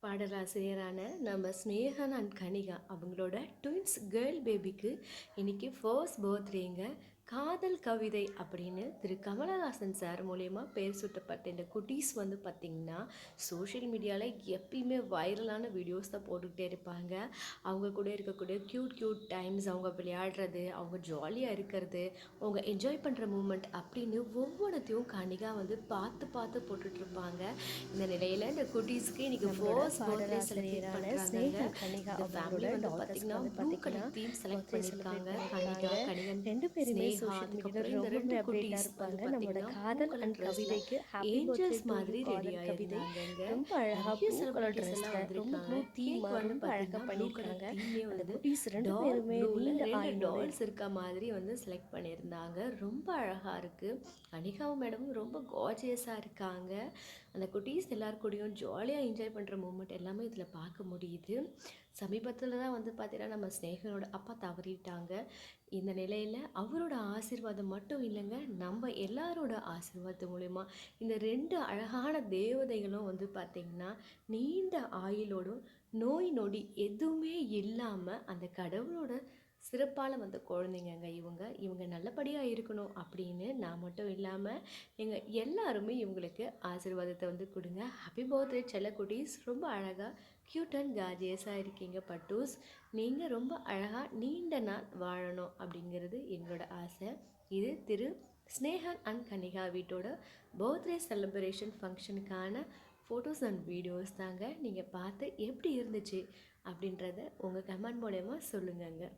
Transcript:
பாடலாசிரியரான நம்ம ஸ்னேகன் அண்ட் கனிகா அவங்களோட twins girl பேபிக்கு இன்னைக்கு ஃபர்ஸ்ட் பர்த்டேங்க. காதல் கவிதை அப்படின்னு திரு கமலஹாசன் சார் மூலயமா பேர் சூட்டப்பட்ட இந்த குட்டீஸ் வந்து பார்த்திங்கன்னா சோஷியல் மீடியாவில் எப்பயுமே வைரலான வீடியோஸ் தான் போட்டுக்கிட்டே இருப்பாங்க. அவங்க கூட இருக்கக்கூடிய க்யூட் டைம்ஸ், அவங்க விளையாடுறது, அவங்க ஜாலியாக இருக்கிறது, அவங்க என்ஜாய் பண்ணுற மூமெண்ட் அப்படின்னு ஒவ்வொன்றத்தையும் கனிகா வந்து பார்த்து போட்டுட்ருப்பாங்க. இந்த நிலையில் இந்த குட்டீஸ்க்கு இன்றைக்கி ஃபர்ஸ்ட் பர்த்டே செலிப்ரேட் பண்ணுறாங்க. இந்த ஃபேமிலி வந்து பார்த்திங்கன்னா ப்ளூ கலர் தீம் செலக்ட் பண்ணியிருக்காங்க. கனிகா, கனிகன், ரெண்டு பேருமே ஸ்னேகா, சோஷியல் அதுக்கப்புறம் மீடியால இந்த ரெண்டு ரொம்பவே அப்டேட்டா குட்டீஸ் வந்து இருப்பாங்க. நம்மளோட பார்த்திங்கன்னா காதல் அண்ட் கவிதைக்கு happy birthday angels to you மாதிரி ரெடி காதல் கவிதை. ஆயிருந்தாங்க. ரொம்ப அழகா நிறைய ப்ளூ கலர் செலிபிரிட்டிஸ் எல்லாம் ட்ரெஸ்ல ரொம்ப வந்திருக்காங்க. ப்ளூ கேக் தீமா வந்து ரொம்ப அழகா பார்த்தீங்கன்னா ப்ளூ கலர் பண்ணியிருக்காங்க. தீமே அந்த வந்து குட்டீஸ் ரெண்டு டார்க் பேருமே ப்ளூவில் நீண்ட ரெண்டு ஆயுளோட டால்ஸ் இருக்க மாதிரி வந்து செலக்ட் பண்ணியிருந்தாங்க. ரொம்ப அழகாக இருக்குது. அனிகா மேடமும் ரொம்ப கார்ஜியஸாக இருக்காங்க. அந்த குட்டீஸ் எல்லார் கூடயும் ஜாலியாக என்ஜாய் பண்ணுற மூமெண்ட் எல்லாமே இதில் பார்க்க முடியுது. சமீபத்தில் தான் வந்து பார்த்தீங்கன்னா நம்ம ஸ்னேகனோட அப்பா தவறிட்டாங்க. இந்த நிலையில் அவரோட ஆசீர்வாதம் மட்டும் இல்லைங்க, நம்ம எல்லாரோட ஆசீர்வாதம் மூலிமா இந்த ரெண்டு அழகான தேவதைகளும் வந்து பார்த்திங்கன்னா நீண்ட ஆயுளோடும் நோய் நொடி எதுவுமே இல்லாமல் அந்த கடவுளோட சிறப்பால் வந்த குழந்தைங்கங்க இவங்க நல்லபடியாக இருக்கணும் அப்படின்னு நான் மட்டும் இல்லாமல் நீங்கள் எல்லாருமே இவங்களுக்கு ஆசீர்வாதத்தை வந்து கொடுங்க. ஹாப்பி பர்த்டே செல்லக்குட்டீஸ். ரொம்ப அழகாக க்யூட் அண்ட் கார்ஜியஸாக இருக்கீங்க பட்டூஸ். நீங்கள் ரொம்ப அழகாக நீண்ட நாள் வாழணும் அப்படிங்கிறது எங்களோட ஆசை. இது திரு ஸ்னேகன் அண்ட் கனிகா வீட்டோட பர்த்டே செலிப்ரேஷன் ஃபங்க்ஷனுக்கான ஃபோட்டோஸ் அண்ட் வீடியோஸ் தாங்க. நீங்கள் பார்த்து எப்படி இருந்துச்சு அப்படின்றத உங்கள் கமெண்ட் மூலயமா சொல்லுங்கங்க.